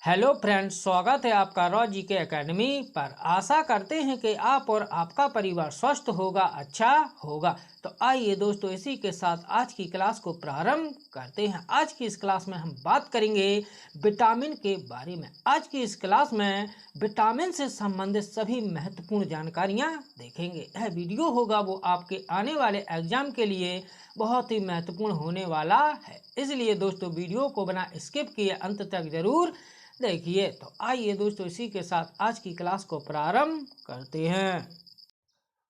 Hello friends, स्वागत है आपका रॉ जी के एकेडमी पर। आशा करते हैं कि आप और आपका परिवार स्वस्थ होगा, अच्छा होगा। तो आइए दोस्तों, इसी के साथ आज की क्लास को प्रारंभ करते हैं। आज की इस क्लास में हम बात करेंगे विटामिन के बारे में। आज की इस क्लास में विटामिन से संबंधित सभी महत्वपूर्ण जानकारियाँ देखेंगे। यह वीडियो होगा वो आपके आने वाले एग्जाम के लिए बहुत ही महत्वपूर्ण होने वाला है, इसलिए दोस्तों वीडियो को बिना स्किप किए अंत तक जरूर देखिए। तो आइए दोस्तों, इसी के साथ आज की क्लास को प्रारंभ करते हैं।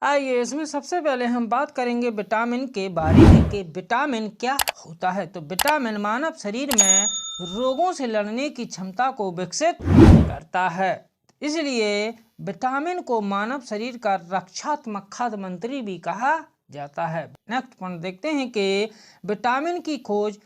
आइए, इसमें सबसे पहले हम बात करेंगे विटामिन के बारे में कि विटामिन क्या होता है। तो विटामिन मानव शरीर में रोगों से लड़ने की क्षमता को विकसित करता है, इसलिए विटामिन को मानव शरीर का रक्षात्मक खाद्य मंत्री भी कहा जाता है। नेक्स्ट पॉइंट देखते हैं कि विटामिन की खोज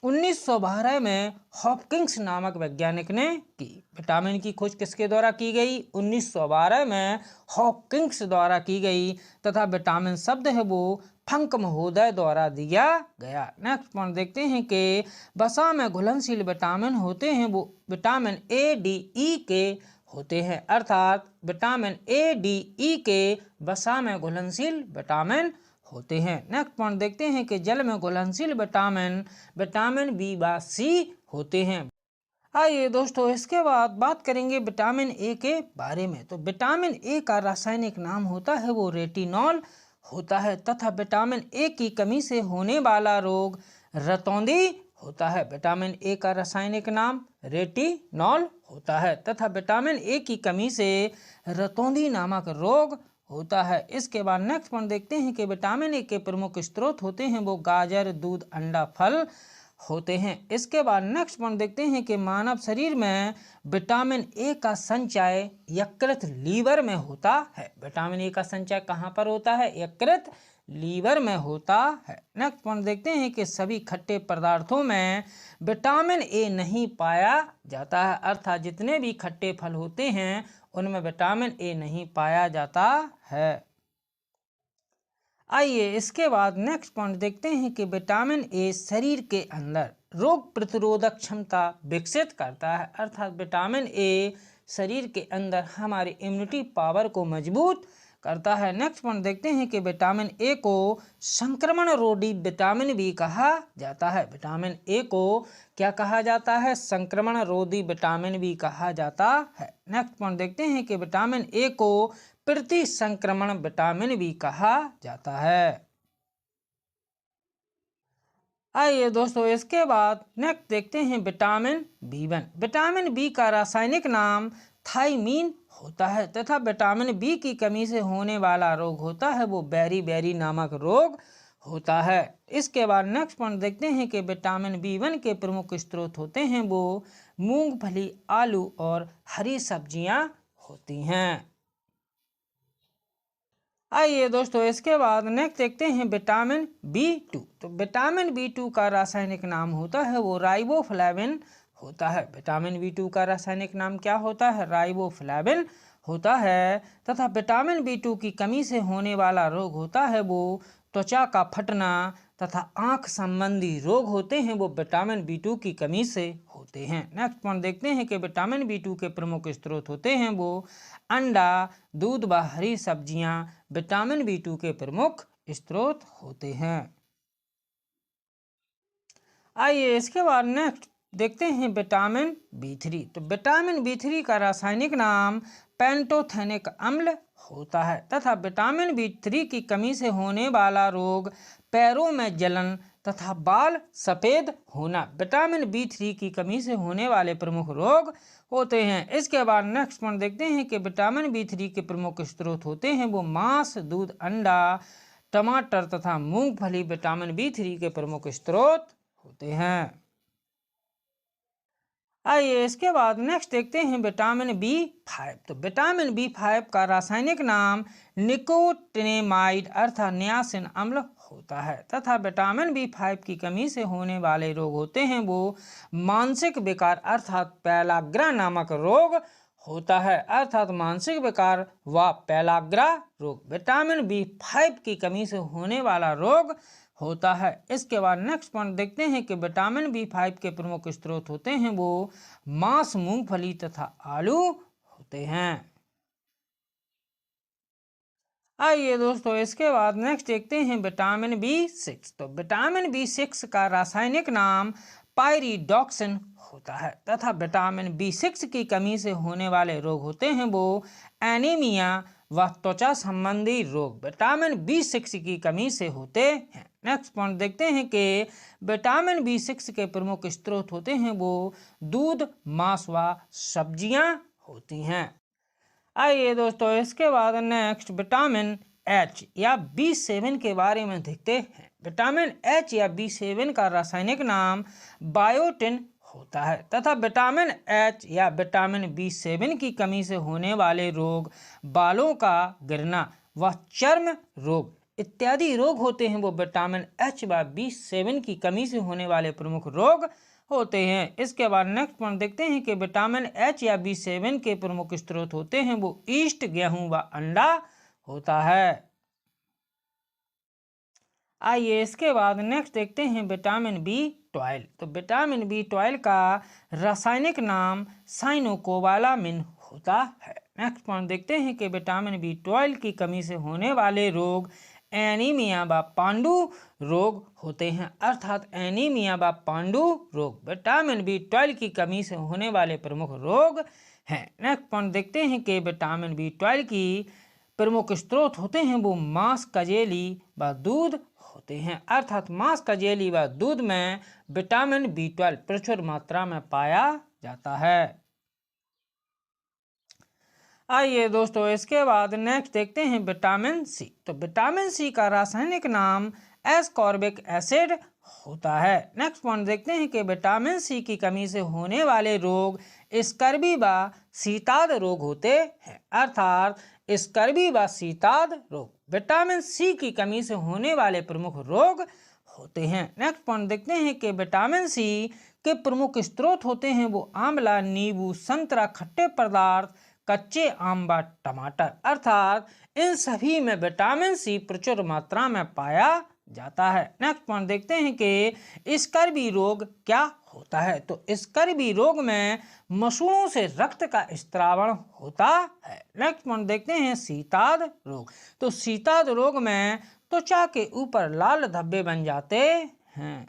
1912 में हॉपकिंस नामक वैज्ञानिक ने की। विटामिन की खोज किसके द्वारा की गई? 1912 में हॉपकिंस द्वारा की गई तथा विटामिन शब्द है वो फंक महोदय द्वारा दिया गया। नेक्स्ट पॉइंट देखते हैं कि वसा में घुलनशील विटामिन होते हैं वो विटामिन ए, डी, ई के होते हैं, अर्थात विटामिन ए, डी, ई के वसा में घुलनशील विटामिन होते हैं। नेक्स्ट पॉइंट देखते हैं कि जल में घुलनशील विटामिन बी व सी होते हैं। आइए दोस्तों, इसके बाद बात करेंगे विटामिन ए के बारे में। तो विटामिन ए का रासायनिक नाम होता है वो रेटिनॉल होता है तथा विटामिन ए की कमी से होने वाला रोग रतौंधी होता है। विटामिन ए का रासायनिक नाम रेटिनॉल होता है तथा विटामिन ए की कमी से रतौंधी नामक रोग होता है। इसके बाद नेक्स्ट पॉइंट देखते हैं कि विटामिन ए के प्रमुख स्रोत होते हैं वो गाजर, दूध, अंडा, फल होते हैं। इसके बाद नेक्स्ट पॉइंट देखते हैं कि मानव शरीर में विटामिन ए का संचय यकृत लीवर में होता है। विटामिन ए का संचय कहाँ पर होता है? यकृत लीवर में होता है। नेक्स्ट पॉइंट देखते हैं कि सभी खट्टे पदार्थों में विटामिन ए नहीं पाया जाता है, अर्थात जितने भी खट्टे फल होते हैं उनमें विटामिन ए नहीं पाया जाता है। आइए, इसके बाद नेक्स्ट पॉइंट देखते हैं कि विटामिन ए शरीर के अंदर रोग प्रतिरोधक क्षमता विकसित करता है, अर्थात विटामिन ए शरीर के अंदर हमारी इम्यूनिटी पावर को मजबूत करता है। नेक्स्ट पॉइंट देखते हैं कि विटामिन ए को संक्रमण रोधी विटामिन भी कहा जाता है। विटामिन ए को क्या कहा जाता है? संक्रमण रोधी विटामिन भी कहा जाता है। नेक्स्ट पॉइंट देखते हैं कि विटामिन ए को प्रति संक्रमण विटामिन भी कहा जाता है। आइए दोस्तों, इसके बाद नेक्स्ट देखते हैं विटामिन बी1। विटामिन बी का रासायनिक नाम थायमीन होता है तथा विटामिन बी की कमी से होने वाला रोग होता है वो बेरी नामक रोग होता है। इसके बाद नेक्स्ट पॉइंट देखते हैं कि विटामिन बी1 के प्रमुख स्रोत होते हैं वो मूंगफली, आलू और हरी सब्जियां होती हैं। आइए दोस्तों, इसके बाद नेक्स्ट देखते हैं विटामिन बी2। तो विटामिन बी2 का रासायनिक नाम होता है वो राइबोफ्लेविन होता है। विटामिन बी2 का रासायनिक नाम क्या होता है? राइबोफ्लेविन होता है तथा विटामिन बी2 की कमी से होने वाला रोग होता है वो त्वचा का फटना तथा आंख संबंधी रोग होते हैं वो विटामिन बी2 की कमी से होते हैं। नेक्स्ट पॉइंट देखते हैं कि विटामिन बी2 के प्रमुख स्रोत होते हैं वो अंडा, दूध व हरी सब्जियां विटामिन बी2 के प्रमुख स्रोत होते हैं। आइए, इसके बाद नेक्स्ट देखते हैं विटामिन बी3। तो विटामिन बी3 का रासायनिक नाम पेंटोथेनिक अम्ल होता है तथा विटामिन बी3 की कमी से होने वाला रोग पैरों में जलन तथा बाल सफेद होना विटामिन बी3 की कमी से होने वाले प्रमुख रोग होते हैं। इसके बाद नेक्स्ट पॉइंट देखते हैं कि विटामिन बी3 के प्रमुख स्रोत होते हैं वो मांस, दूध, अंडा, टमाटर तथा मूंगफली विटामिन बी3 के प्रमुख स्रोत होते हैं। आइए, इसके बाद नेक्स्ट देखते हैं विटामिन बी5। तो विटामिन बी5 का रासायनिक नाम निकोटिनेमाइड अर्थात नियासिन अम्ल होता है तथा विटामिन बी5 की कमी से होने वाले रोग होते हैं वो मानसिक विकार अर्थात पैलाग्रा नामक रोग होता है, अर्थात मानसिक विकार व पैलाग्रा रोग विटामिन बी5 की कमी से होने वाला रोग होता है। इसके बाद नेक्स्ट पॉइंट देखते हैं कि विटामिन B5 के प्रमुख स्रोत होते हैं वो मांस, मूंगफली तथा आलू होते हैं। आइए दोस्तों इसके बाद नेक्स्ट देखते हैं विटामिन B6। तो विटामिन B6 का रासायनिक नाम पायरिडॉक्सिन होता है तथा विटामिन B6 की कमी से होने वाले रोग होते हैं वो एनीमिया व त्वचा संबंधी रोग विटामिन B6 की कमी से होते हैं। नेक्स्ट पॉइंट देखते हैं कि विटामिन B6 के प्रमुख स्रोत होते हैं वो दूध, मांस व सब्जियां होती हैं। आइए दोस्तों इसके बाद नेक्स्ट विटामिन H या B7 के बारे में देखते हैं। विटामिन H या B7 का रासायनिक नाम बायोटिन होता है तथा विटामिन H या विटामिन B7 की कमी से होने वाले रोग बालों का गिरना व चर्म रोग इत्यादि रोग होते हैं वो विटामिन H व B7 की कमी से होने वाले प्रमुख रोग होते हैं। इसके बाद नेक्स्ट पॉइंट देखते हैं कि विटामिन H या B7 के प्रमुख स्रोत होते हैं वो ईस्ट, गेहूं व अंडा होता है। आइए इसके बाद नेक्स्ट देखते हैं विटामिन B12। तो विटामिन B12 का रासायनिक नाम साइनोकोबालामिन होता है। नेक्स्ट पॉइंट देखते हैं कि विटामिन B12 की कमी से होने वाले रोग एनीमिया व पांडु रोग होते हैं, अर्थात एनीमिया व पांडु रोग विटामिन B12 की कमी से होने वाले प्रमुख रोग हैं। नेक्स्ट पॉइंट देखते हैं कि विटामिन B12 की प्रमुख स्रोत होते हैं वो मांस, कजेली व दूध होते हैं, अर्थात मांस, कजेली व दूध में विटामिन B12 प्रचुर मात्रा में पाया जाता है। आइए दोस्तों इसके बाद नेक्स्ट देखते हैं विटामिन C। तो विटामिन C का रासायनिक नाम एस्कॉर्बिक एसिड होता है। नेक्स्ट पॉइंट देखते हैं कि विटामिन C की कमी से होने वाले रोग स्कर्वी व शीताद रोग होते हैं, अर्थात स्कर्वी व शीताद रोग विटामिन C की कमी से होने वाले प्रमुख रोग होते हैं। नेक्स्ट पॉइंट देखते हैं कि विटामिन C के प्रमुख स्रोत होते हैं वो आंवला, नींबू, संतरा, खट्टे पदार्थ, कच्चे आम व टमाटर, अर्थात इन सभी में विटामिन C प्रचुर मात्रा में पाया जाता है। नेक्स्ट पॉइंट देखते हैं कि स्कर्वी रोग क्या होता है। तो स्कर्वी रोग में मसूड़ों से रक्त का स्त्रावण होता है। नेक्स्ट पॉइंट देखते हैं शीताद रोग। तो शीताद रोग में त्वचा के ऊपर लाल धब्बे बन जाते हैं।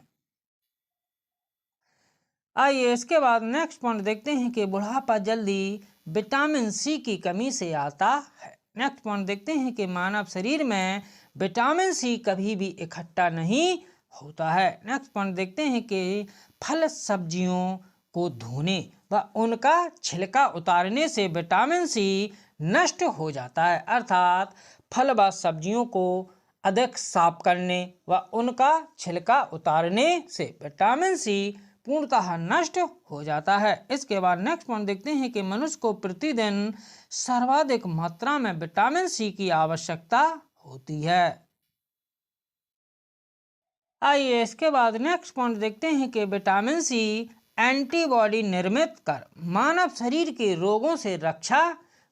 आइए इसके बाद नेक्स्ट पॉइंट देखते हैं कि बुढ़ापा जल्दी विटामिन C की कमी से आता है। नेक्स्ट पॉइंट देखते हैं कि मानव शरीर में विटामिन C कभी भी इकट्ठा नहीं होता है। नेक्स्ट पॉइंट देखते हैं कि फल सब्जियों को धोने व उनका छिलका उतारने से विटामिन C नष्ट हो जाता है, अर्थात फल व सब्जियों को अधिक साफ करने व उनका छिलका उतारने से विटामिन C पूर्णतः नष्ट हो जाता है। इसके बाद नेक्स्ट पॉइंट देखते हैं कि मनुष्य को प्रतिदिन सर्वाधिक मात्रा में विटामिन C की आवश्यकता होती है। आइए इसके बाद नेक्स्ट पॉइंट देखते हैं कि विटामिन C एंटीबॉडी निर्मित कर मानव शरीर के रोगों से रक्षा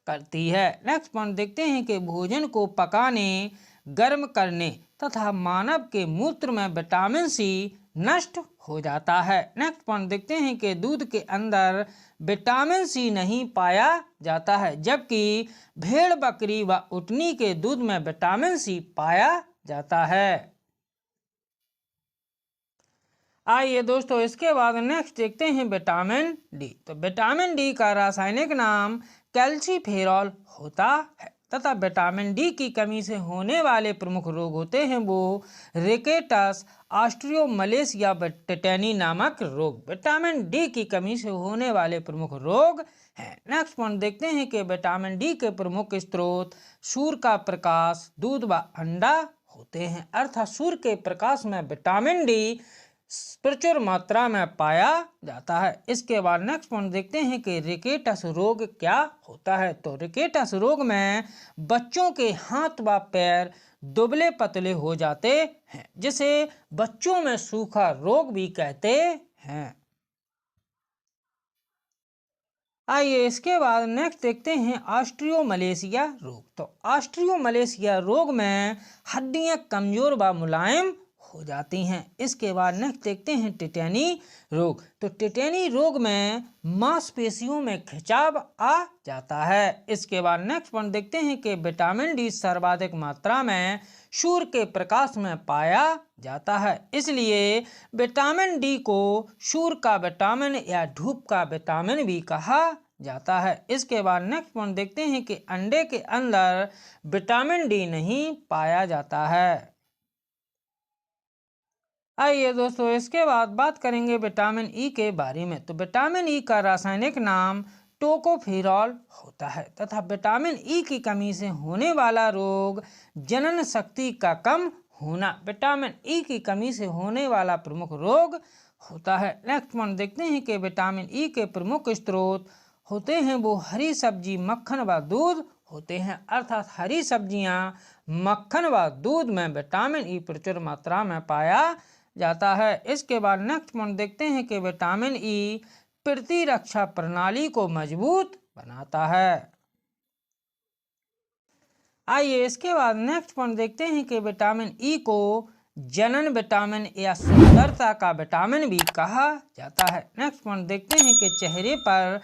करती है। नेक्स्ट पॉइंट देखते हैं कि भोजन को पकाने, गर्म करने तथा मानव के मूत्र में विटामिन C नष्ट हो जाता है। नेक्स्ट पॉइंट देखते हैं कि दूध के अंदर विटामिन C नहीं पाया जाता है, जबकि भेड़, बकरी व ऊँटनी के दूध में विटामिन C पाया जाता है। आइए दोस्तों इसके बाद नेक्स्ट देखते हैं विटामिन D। तो विटामिन D का रासायनिक नाम कैल्सीफेरॉल होता है तथा विटामिन D की कमी से होने वाले प्रमुख रोग होते हैं वो रिकेटस, ऑस्टियोमलेशिया व टेटेनी नामक रोग विटामिन D की कमी से होने वाले प्रमुख रोग हैं। नेक्स्ट पॉइंट देखते हैं कि विटामिन D के प्रमुख स्रोत सूर्य का प्रकाश, दूध व अंडा होते हैं, अर्थात सूर्य के प्रकाश में विटामिन D प्रचुर मात्रा में पाया जाता है। इसके बाद नेक्स्ट पॉइंट देखते हैं कि रिकेटस रोग क्या होता है। तो रिकेटस रोग में बच्चों के हाथ व पैर दुबले पतले हो जाते हैं, जिसे बच्चों में सूखा रोग भी कहते हैं। आइए इसके बाद नेक्स्ट देखते हैं ऑस्टियोमलेशिया रोग। तो ऑस्टियोमलेशिया रोग में हड्डियां कमजोर व मुलायम हो जाती हैं। इसके बाद नेक्स्ट देखते हैं टिटेनी रोग। तो टिटेनी रोग में मांसपेशियों में खिंचाव आ जाता है। इसके बाद नेक्स्ट पॉइंट देखते हैं कि विटामिन डी सर्वाधिक मात्रा में सूर्य के प्रकाश में पाया जाता है, इसलिए विटामिन डी को सूर्य का विटामिन या धूप का विटामिन भी कहा जाता है। इसके बाद नेक्स्ट पॉइंट देखते हैं कि अंडे के अंदर विटामिन डी नहीं पाया जाता है। आइए दोस्तों, इसके बाद बात करेंगे विटामिन ई के बारे में। तो विटामिन ई का रासायनिक नाम टोकोफेरॉल होता है तथा विटामिन ई की कमी से होने वाला रोग जनन शक्ति का कम होना विटामिन ई की कमी से होने वाला प्रमुख रोग होता है। नेक्स्ट पॉइंट देखते हैं कि विटामिन ई के प्रमुख स्रोत होते हैं वो हरी सब्जी, मक्खन व दूध होते हैं, अर्थात हरी सब्जियां, मक्खन व दूध में विटामिन ई प्रचुर मात्रा में पाया जाता है। इसके बाद नेक्स्ट पॉइंट देखते हैं कि विटामिन ई प्रतिरक्षा प्रणाली को मजबूत बनाता है। आइए इसके बाद नेक्स्ट पॉइंट देखते हैं कि विटामिन ई को जनन विटामिन या सुंदरता का विटामिन भी कहा जाता है। नेक्स्ट पॉइंट देखते हैं कि चेहरे पर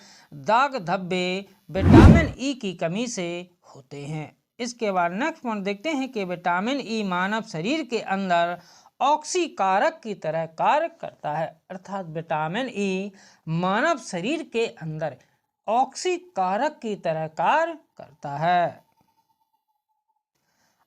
दाग धब्बे विटामिन ई की कमी से होते हैं। इसके बाद नेक्स्ट पॉइंट देखते हैं कि विटामिन ई मानव शरीर के अंदर ऑक्सीकारक की तरह कार्य करता है, अर्थात विटामिन ई मानव शरीर के अंदर ऑक्सीकारक की तरह कार्य करता है।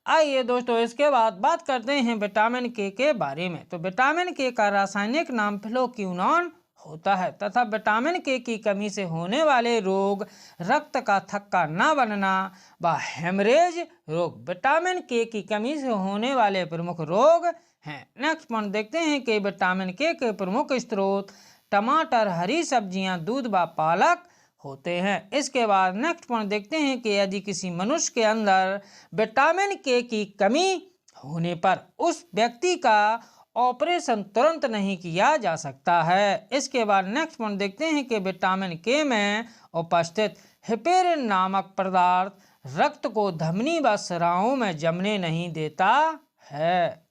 आइए दोस्तों, इसके बाद बात करते हैं विटामिन के बारे में। तो विटामिन के का रासायनिक नाम फ्लोक्विनोन होता है तथा विटामिन के की कमी से होने वाले रोग रक्त का थक्का न बनना व हेमरेज रोग विटामिन के की कमी से होने वाले प्रमुख रोग हैं। नेक्स्ट पॉइंट देखते हैं कि विटामिन के प्रमुख स्रोत टमाटर, हरी सब्जियां, दूध व पालक होते हैं। इसके बाद नेक्स्ट पॉइंट देखते हैं कि यदि किसी मनुष्य के अंदर विटामिन के की कमी होने पर उस व्यक्ति का ऑपरेशन तुरंत नहीं किया जा सकता है। इसके बाद नेक्स्ट पॉइंट देखते हैं कि विटामिन के में उपस्थित हिपेरिन नामक पदार्थ रक्त को धमनी व स्रावों में जमने नहीं देता है।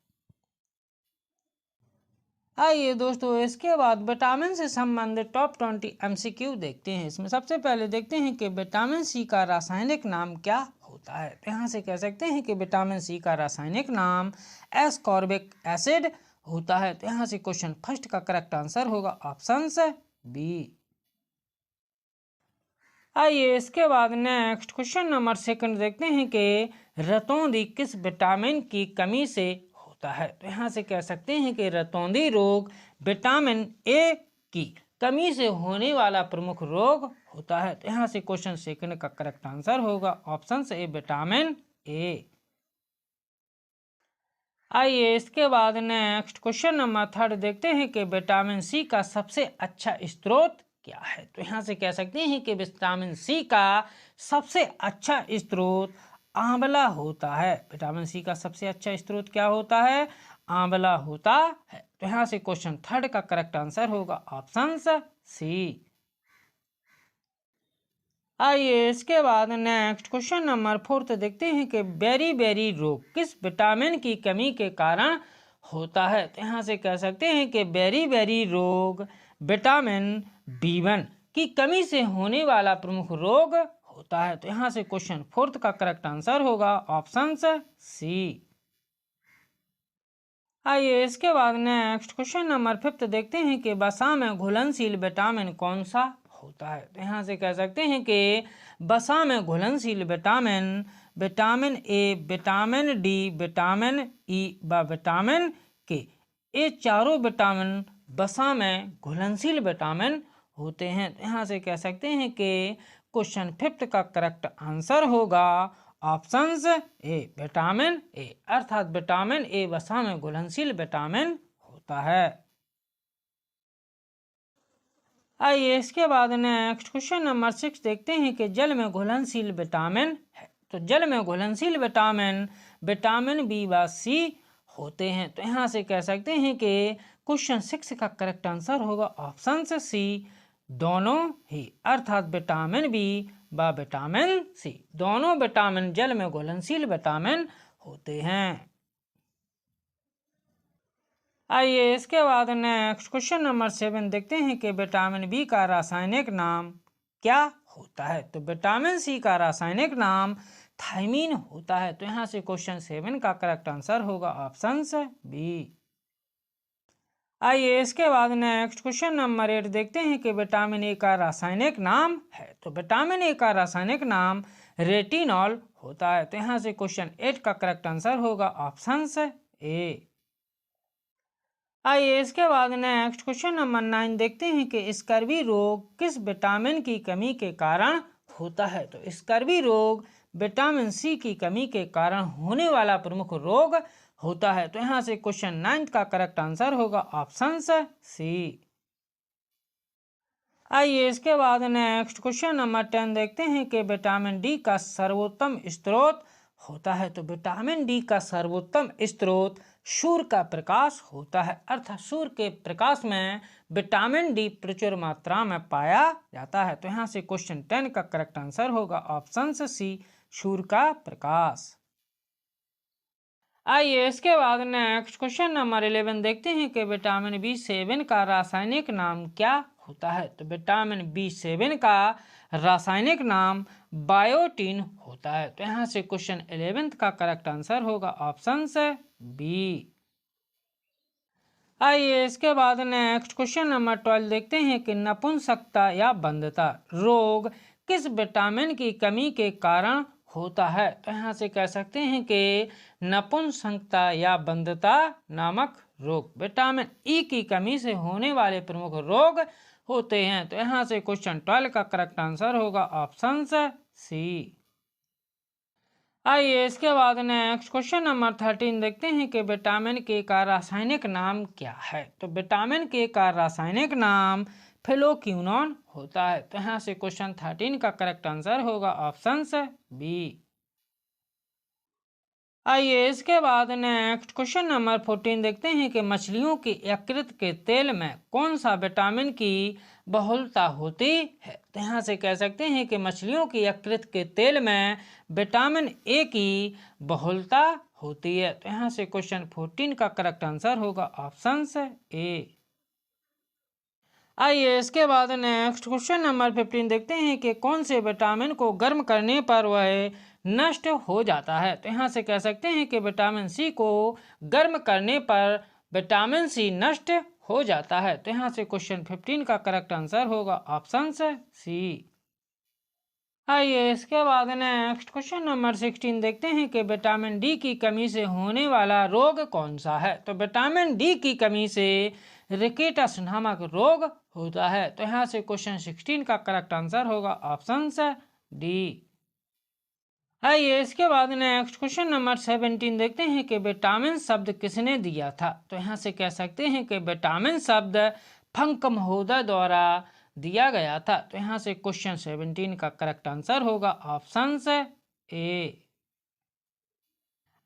आइए दोस्तों, इसके बाद विटामिन से संबंधित टॉप 20 MCQ देखते हैं। इसमें सबसे पहले देखते हैं कि विटामिन सी का रासायनिक नाम क्या होता है। तो यहाँ से कह सकते हैं कि विटामिन सी का रासायनिक नाम एस्कॉर्बिक एसिड होता है। तो यहाँ से क्वेश्चन फर्स्ट का करेक्ट आंसर होगा ऑप्शन बी। आइए इसके बाद नेक्स्ट क्वेश्चन नंबर 2 देखते हैं कि रतौंधी किस विटामिन की कमी से होता है। तो यहाँ से कह सकते हैं कि रतौंधी रोग विटामिन ए की कमी से होने वाला प्रमुख रोग होता है। तो यहाँ से क्वेश्चन 2 का करेक्ट आंसर होगा ऑप्शन ए विटामिन ए। आइए इसके बाद नेक्स्ट क्वेश्चन नंबर 3 देखते हैं कि विटामिन सी का सबसे अच्छा स्रोत क्या है। तो यहाँ से कह सकते हैं कि विटामिन सी का सबसे अच्छा स्रोत आंवला होता है। विटामिन सी का सबसे अच्छा स्रोत क्या होता है? आंवला होता है। तो यहाँ से क्वेश्चन 3 का करेक्ट आंसर होगा ऑप्शन सी। आइए इसके बाद नेक्स्ट क्वेश्चन नंबर 4 देखते हैं कि बेरी रोग किस विटामिन की कमी के कारण होता है। तो यहाँ से कह सकते हैं कि बेरी रोग विटामिन B1 की कमी से होने वाला प्रमुख रोग होता है। तो यहाँ से क्वेश्चन 4 का करेक्ट आंसर होगा ऑप्शन सी। आइए इसके बाद नेक्स्ट क्वेश्चन नंबर 5 देखते हैं कि वसा में घुलनशील विटामिन कौन सा होता है। तो यहाँ से कह सकते हैं कि वसा में घुलनशील vitamin A, vitamin D, vitamin E व विटामिन के, ये चारों विटामिन वसा में घुलनशील विटामिन होते हैं। तो यहाँ से कह सकते हैं कि क्वेश्चन 5 का करेक्ट आंसर होगा ऑप्शन ए विटामिन ए, अर्थात विटामिन ए वसा में घुलनशील विटामिन होता है। आइए इसके बाद नेक्स्ट क्वेश्चन नंबर 6 देखते हैं कि जल में घुलनशील विटामिन है। तो जल में घुलनशील विटामिन बी व सी होते हैं। तो यहाँ से कह सकते हैं कि क्वेश्चन 6 का करेक्ट आंसर होगा ऑप्शन सी दोनों ही, अर्थात विटामिन बी व विटामिन सी दोनों विटामिन जल में घुलनशील विटामिन होते हैं। आइए इसके बाद नेक्स्ट क्वेश्चन नंबर 7 देखते हैं कि विटामिन बी का रासायनिक नाम क्या होता है। तो विटामिन सी का रासायनिक नाम थायमीन होता है। तो यहाँ से क्वेश्चन 7 का करेक्ट आंसर होगा ऑप्शन बी। आइए इसके बाद नेक्स्ट क्वेश्चन नंबर 8 देखते हैं कि विटामिन ए का रासायनिक नाम है। तो विटामिन ए का रासायनिक नाम रेटिनॉल होता है। तो यहाँ से क्वेश्चन 8 का करेक्ट आंसर होगा ऑप्शन ए। आइए इसके बाद नेक्स्ट क्वेश्चन नंबर 9 देखते हैं कि स्कर्वी रोग किस विटामिन की कमी के कारण होता है। तो स्कर्वी रोग विटामिन सी की कमी के कारण होने वाला प्रमुख रोग होता है। तो यहाँ से क्वेश्चन 9 का करेक्ट आंसर होगा ऑप्शन सी। आइए इसके बाद नेक्स्ट क्वेश्चन नंबर 10 देखते हैं कि विटामिन डी का सर्वोत्तम स्रोत होता है। तो विटामिन डी का सर्वोत्तम स्रोत सूर्य का प्रकाश होता है, अर्थात सूर्य के प्रकाश में विटामिन डी प्रचुर मात्रा में पाया जाता है। तो यहाँ से क्वेश्चन 10 का करेक्ट आंसर होगा ऑप्शन सी, सूर्य का प्रकाश। आइए इसके बाद नेक्स्ट क्वेश्चन नंबर 11 देखते हैं कि विटामिन B7 का रासायनिक नाम क्या होता है। तो विटामिन B7 का रासायनिक नाम बायोटीन होता है। तो यहाँ से क्वेश्चन 11 का करेक्ट आंसर होगा ऑप्शन बी। आइए इसके बाद नेक्स्ट क्वेश्चन नंबर 12 देखते हैं कि नपुंसकता या बंधता रोग किस विटामिन की कमी के कारण होता है। तो यहाँ से कह सकते हैं कि नपुंसकता या बंधता नामक रोग विटामिन ई की कमी से होने वाले प्रमुख रोग होते हैं। तो यहाँ से क्वेश्चन 12 का करेक्ट आंसर होगा ऑप्शन सी। आइए इसके बाद नेक्स्ट क्वेश्चन नंबर 13 देखते हैं कि विटामिन के का रासायनिक नाम क्या है। तो विटामिन के का रासायनिक नाम फ्लोक्विनोन होता है। तो यहाँ से क्वेश्चन 13 का करेक्ट आंसर होगा ऑप्शन बी। आइए इसके बाद नेक्स्ट क्वेश्चन नंबर 14 देखते हैं कि मछलियों के यकृत के तेल में कौन सा विटामिन की बहुलता होती है। तो यहाँ से कह सकते हैं कि मछलियों के यकृत के तेल में विटामिन ए की बहुलता होती है। तो यहाँ से क्वेश्चन 14 का करेक्ट आंसर होगा ऑप्शन ए। आइए इसके बाद नेक्स्ट क्वेश्चन नंबर 15 देखते हैं कि कौन से विटामिन को गर्म करने पर वह नष्ट हो जाता है। तो यहाँ से कह सकते हैं कि विटामिन सी को गर्म करने पर विटामिन सी नष्ट हो जाता है। तो यहाँ से क्वेश्चन 15 का करेक्ट आंसर होगा ऑप्शन सी। आइए इसके बाद नेक्स्ट क्वेश्चन नंबर 16 देखते हैं कि विटामिन डी की कमी से होने वाला रोग कौन सा है। तो विटामिन डी की कमी से रिकेटस नामक रोग होता है। तो यहाँ से क्वेश्चन 16 का करेक्ट आंसर होगा ऑप्शन डी। आइए इसके बाद नेक्स्ट क्वेश्चन नंबर 17 देखते हैं कि विटामिन शब्द किसने दिया था। तो यहाँ से कह सकते हैं कि विटामिन शब्द फंक महोदय द्वारा दिया गया था। तो यहाँ से क्वेश्चन 17 का करेक्ट आंसर होगा ऑप्शन ए।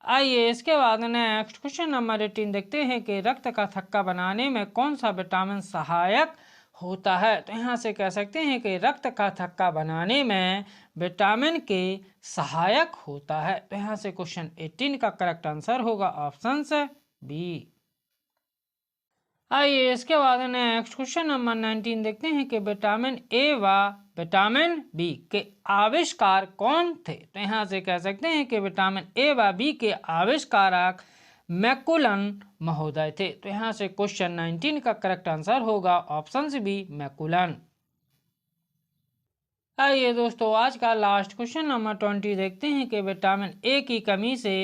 आइए इसके बाद नेक्स्ट क्वेश्चन नंबर 18 देखते हैं कि रक्त का थक्का बनाने में कौन सा विटामिन सहायक होता है। तो यहाँ से कह सकते हैं कि रक्त का थक्का बनाने में विटामिन के सहायक होता है। तो यहाँ से क्वेश्चन 18 का करेक्ट आंसर होगा ऑप्शन बी। आइए इसके बाद नेक्स्ट क्वेश्चन नंबर 19 देखते हैं कि विटामिन ए व विटामिन बी के आविष्कार कौन थे। तो यहाँ से कह सकते हैं कि विटामिन ए व बी के आविष्कारक मैकुलन महोदय थे। तो यहाँ से क्वेश्चन 19 का करेक्ट आंसर होगा ऑप्शन बी, मैकुलन। आइए दोस्तों आज का लास्ट क्वेश्चन नंबर 20 देखते हैं कि विटामिन ए की कमी से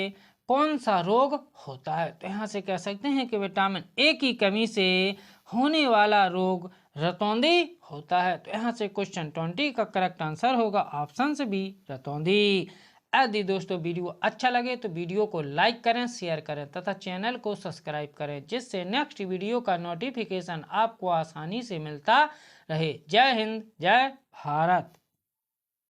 कौन सा रोग होता है। तो यहाँ से कह सकते हैं कि विटामिन ए की कमी से होने वाला रोग रतौंधी होता है। तो यहाँ से क्वेश्चन 20 का करेक्ट आंसर होगा ऑप्शन बी, रतौंधी। यदि दोस्तों वीडियो अच्छा लगे तो वीडियो को लाइक करें, शेयर करें तथा चैनल को सब्सक्राइब करें, जिससे नेक्स्ट वीडियो का नोटिफिकेशन आपको आसानी से मिलता रहे। जय हिंद, जय भारत।